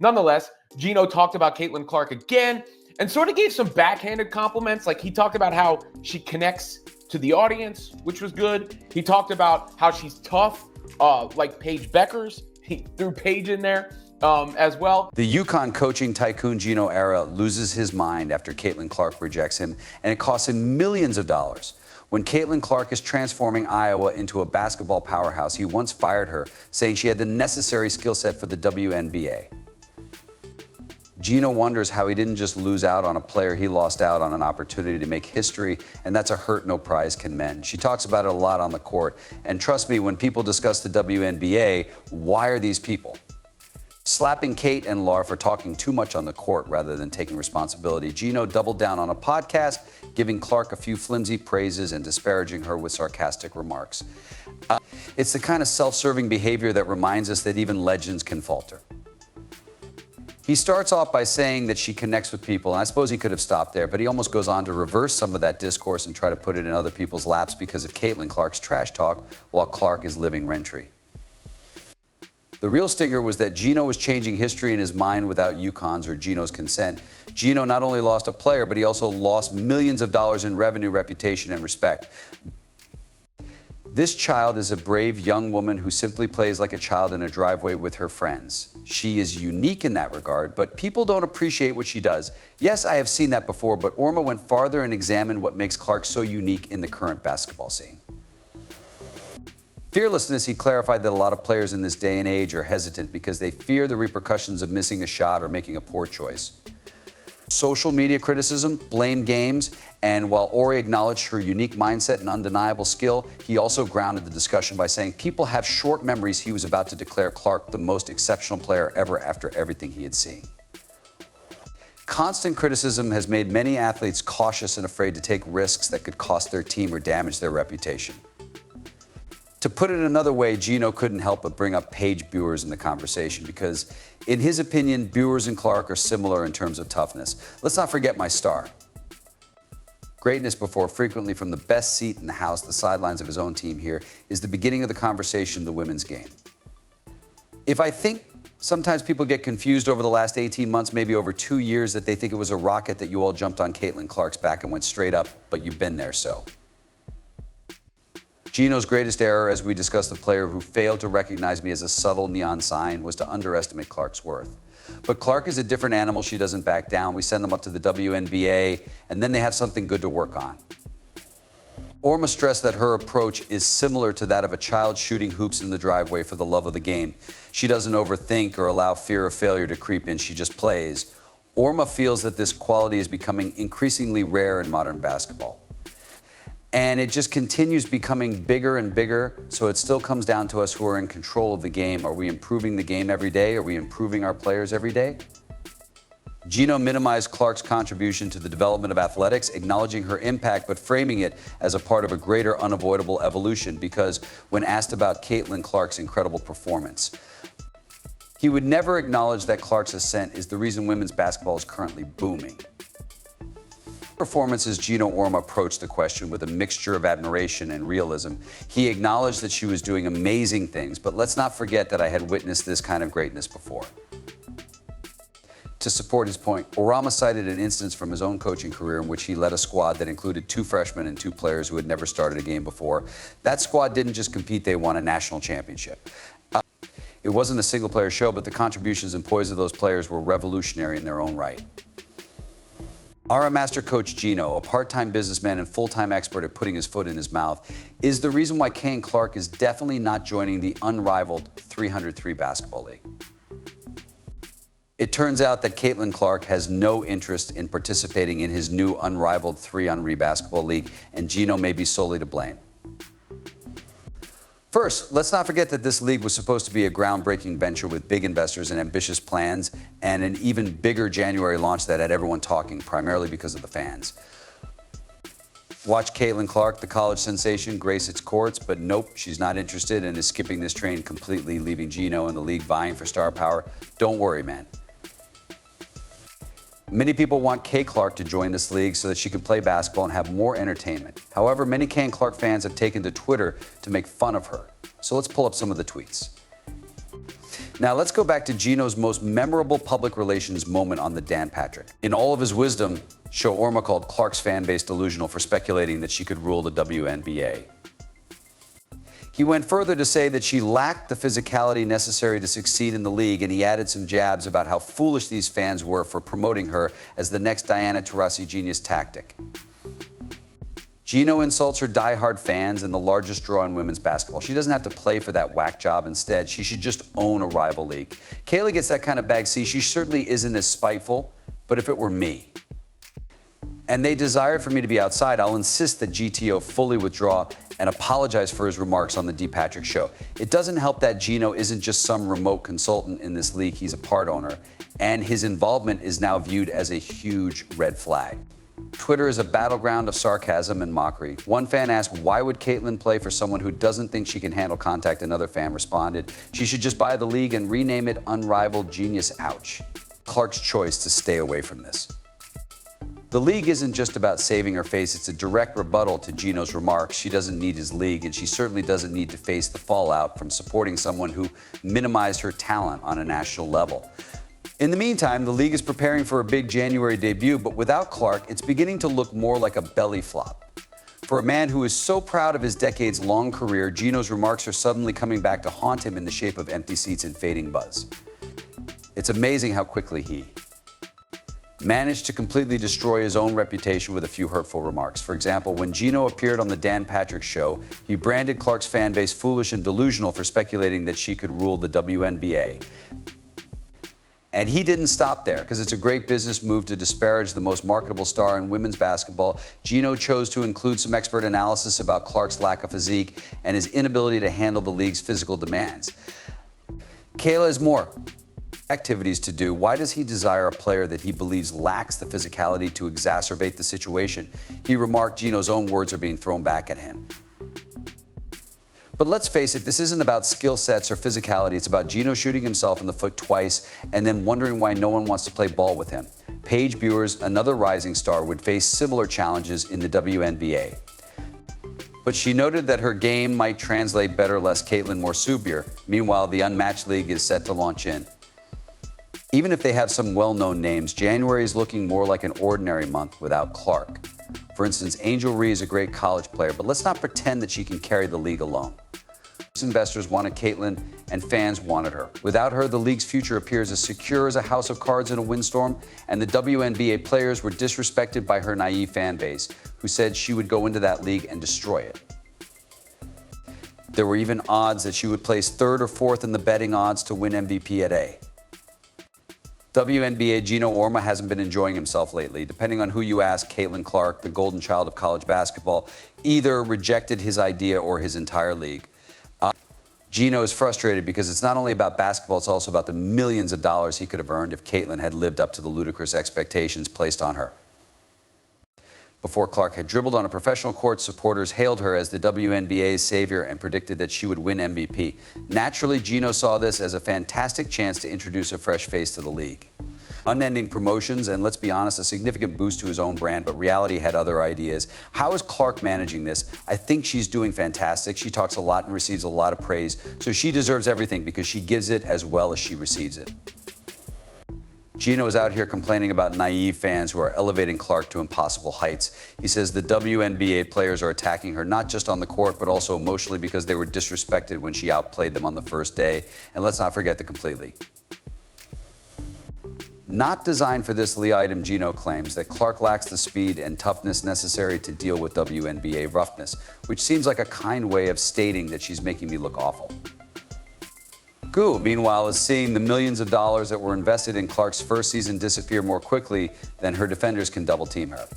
Nonetheless, Geno talked about Caitlin Clark again and sort of gave some backhanded compliments. Like, he talked about how she connects to the audience, which was good. He talked about how she's tough, like Paige Beckers. He threw Paige in there as well. The UConn coaching tycoon Geno Auriemma loses his mind after Caitlin Clark rejects him, and it costs him millions of dollars. When Caitlin Clark is transforming Iowa into a basketball powerhouse, he once fired her, saying she had the necessary skill set for the WNBA. Geno wonders how he didn't just lose out on a player, he lost out on an opportunity to make history, and that's a hurt no prize can mend. She talks about it a lot on the court, and trust me, when people discuss the WNBA, why are these people slapping Kate and Laura for talking too much on the court rather than taking responsibility? Geno doubled down on a podcast, giving Clark a few flimsy praises and disparaging her with sarcastic remarks. It's the kind of self-serving behavior that reminds us that even legends can falter. He starts off by saying that she connects with people, and I suppose he could have stopped there, but he almost goes on to reverse some of that discourse and try to put it in other people's laps because of Caitlin Clark's trash talk while Clark is living rent-free. The real stinger was that Geno was changing history in his mind without UConn's or Geno's consent. Geno not only lost a player, but he also lost millions of dollars in revenue, reputation, and respect. This child is a brave young woman who simply plays like a child in a driveway with her friends. She is unique in that regard, but people don't appreciate what she does. Yes, I have seen that before, but Auriemma went farther and examined what makes Clark so unique in the current basketball scene. Fearlessness, he clarified that a lot of players in this day and age are hesitant because they fear the repercussions of missing a shot or making a poor choice. Social media criticism, blame games, and while Auriemma acknowledged her unique mindset and undeniable skill, he also grounded the discussion by saying people have short memories. He was about to declare Clark the most exceptional player ever after everything he had seen. Constant criticism has made many athletes cautious and afraid to take risks that could cost their team or damage their reputation. To put it another way, Geno couldn't help but bring up Paige Buers in the conversation because, in his opinion, Buers and Clark are similar in terms of toughness. Let's not forget my star. Greatness before frequently from the best seat in the house, the sidelines of his own team here, is the beginning of the conversation, the women's game. If I think sometimes people get confused over the last 18 months, maybe over 2 years, that they think it was a rocket that you all jumped on Caitlin Clark's back and went straight up, but you've been there so. Geno's greatest error, as we discussed, the player who failed to recognize me as a subtle neon sign, was to underestimate Clark's worth. But Clark is a different animal. She doesn't back down. We send them up to the WNBA, and then they have something good to work on. Auriemma stressed that her approach is similar to that of a child shooting hoops in the driveway for the love of the game. She doesn't overthink or allow fear of failure to creep in. She just plays. Auriemma feels that this quality is becoming increasingly rare in modern basketball. And it just continues becoming bigger and bigger, so it still comes down to us who are in control of the game. Are we improving the game every day? Are we improving our players every day? Geno minimized Clark's contribution to the development of athletics, acknowledging her impact, but framing it as a part of a greater unavoidable evolution, because when asked about Caitlin Clark's incredible performance, he would never acknowledge that Clark's ascent is the reason women's basketball is currently booming. Performances, Geno Auriemma approached the question with a mixture of admiration and realism. He acknowledged that she was doing amazing things, but let's not forget that I had witnessed this kind of greatness before. To support his point, Auriemma cited an instance from his own coaching career in which he led a squad that included 2 freshmen and 2 players who had never started a game before. That squad didn't just compete, they won a national championship. It wasn't a single-player show, but the contributions and poise of those players were revolutionary in their own right. Our master coach Geno, a part-time businessman and full-time expert at putting his foot in his mouth, is the reason why Caitlin Clark is definitely not joining the Unrivaled 303 Basketball League. It turns out that Caitlin Clark has no interest in participating in his new Unrivaled 3-on-3 Basketball League, and Geno may be solely to blame. First, let's not forget that this league was supposed to be a groundbreaking venture with big investors and ambitious plans, and an even bigger January launch that had everyone talking, primarily because of the fans. Watch Caitlin Clark, the college sensation, grace its courts, but nope, she's not interested and is skipping this train completely, leaving Geno and the league vying for star power. Don't worry, man. Many people want Kay Clark to join this league so that she can play basketball and have more entertainment. However, many Kay Clark fans have taken to Twitter to make fun of her. So let's pull up some of the tweets. Now let's go back to Geno's most memorable public relations moment on the Dan Patrick. In all of his wisdom, Geno Auriemma called Clark's fan base delusional for speculating that she could rule the WNBA. He went further to say that she lacked the physicality necessary to succeed in the league, and he added some jabs about how foolish these fans were for promoting her as the next Diana Taurasi genius tactic. Geno insults her diehard fans and the largest draw in women's basketball. She doesn't have to play for that whack job. Instead, she should just own a rival league. Kayla gets that kind of bag. See, she certainly isn't as spiteful, but if it were me, and they desired for me to be outside, I'll insist that GTO fully withdraw and apologize for his remarks on the D. Patrick Show. It doesn't help that Geno isn't just some remote consultant in this league, he's a part owner, and his involvement is now viewed as a huge red flag. Twitter is a battleground of sarcasm and mockery. One fan asked, why would Caitlin play for someone who doesn't think she can handle contact? Another fan responded, she should just buy the league and rename it Unrivaled Genius. Ouch. Clark's choice to stay away from this. The league isn't just about saving her face, it's a direct rebuttal to Geno's remarks. She doesn't need his league, and she certainly doesn't need to face the fallout from supporting someone who minimized her talent on a national level. In the meantime, the league is preparing for a big January debut, but without Clark, it's beginning to look more like a belly flop. For a man who is so proud of his decades-long career, Geno's remarks are suddenly coming back to haunt him in the shape of empty seats and fading buzz. It's amazing how quickly he managed to completely destroy his own reputation with a few hurtful remarks. For example, when Geno appeared on the Dan Patrick Show, he branded Clark's fan base foolish and delusional for speculating that she could rule the WNBA. And he didn't stop there, because it's a great business move to disparage the most marketable star in women's basketball. Geno chose to include some expert analysis about Clark's lack of physique and his inability to handle the league's physical demands. Kayla has more activities to do. Why does he desire a player that he believes lacks the physicality to exacerbate the situation? He remarked Geno's own words are being thrown back at him. But let's face it, this isn't about skill sets or physicality. It's about Geno shooting himself in the foot twice and then wondering why no one wants to play ball with him. Paige Buers, another rising star, would face similar challenges in the WNBA. But she noted that her game might translate better less Caitlin, more Subier. Meanwhile, the Unmatched League is set to launch in. Even if they have some well-known names, January is looking more like an ordinary month without Clark. For instance, Angel Reese is a great college player, but let's not pretend that she can carry the league alone. Investors wanted Caitlin, and fans wanted her. Without her, the league's future appears as secure as a house of cards in a windstorm, and the WNBA players were disrespected by her naive fan base, who said she would go into that league and destroy it. There were even odds that she would place third or fourth in the betting odds to win MVP at A. WNBA Geno Auriemma hasn't been enjoying himself lately. Depending on who you ask, Caitlin Clark, the golden child of college basketball, either rejected his idea or his entire league. Geno is frustrated because it's not only about basketball, it's also about the millions of dollars he could have earned if Caitlin had lived up to the ludicrous expectations placed on her. Before Clark had dribbled on a professional court, supporters hailed her as the WNBA's savior and predicted that she would win MVP. Naturally, Geno saw this as a fantastic chance to introduce a fresh face to the league. Unending promotions and, let's be honest, a significant boost to his own brand, but reality had other ideas. How is Clark managing this? I think she's doing fantastic. She talks a lot and receives a lot of praise, so she deserves everything because she gives it as well as she receives it. Geno is out here complaining about naive fans who are elevating Clark to impossible heights. He says the WNBA players are attacking her not just on the court, but also emotionally because they were disrespected when she outplayed them on the first day. And let's not forget the completely. Not designed for this Lee item, Geno claims that Clark lacks the speed and toughness necessary to deal with WNBA roughness, which seems like a kind way of stating that she's making me look awful. Goo, meanwhile, is seeing the millions of dollars that were invested in Clark's first season disappear more quickly than her defenders can double-team her.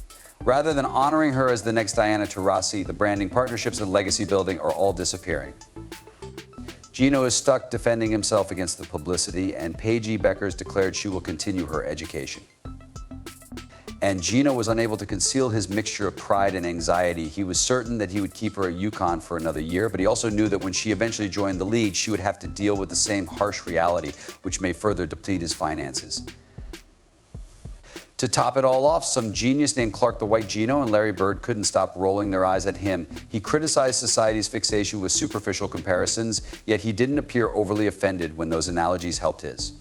Rather than honoring her as the next Diana Taurasi, the branding, partnerships, and legacy building are all disappearing. Geno is stuck defending himself against the publicity, and Paige Buers declared she will continue her education. And Geno was unable to conceal his mixture of pride and anxiety. He was certain that he would keep her at UConn for another year, but he also knew that when she eventually joined the league, she would have to deal with the same harsh reality, which may further deplete his finances. To top it all off, some genius named Clark the White Gino and Larry Bird couldn't stop rolling their eyes at him. He criticized society's fixation with superficial comparisons, yet he didn't appear overly offended when those analogies helped his.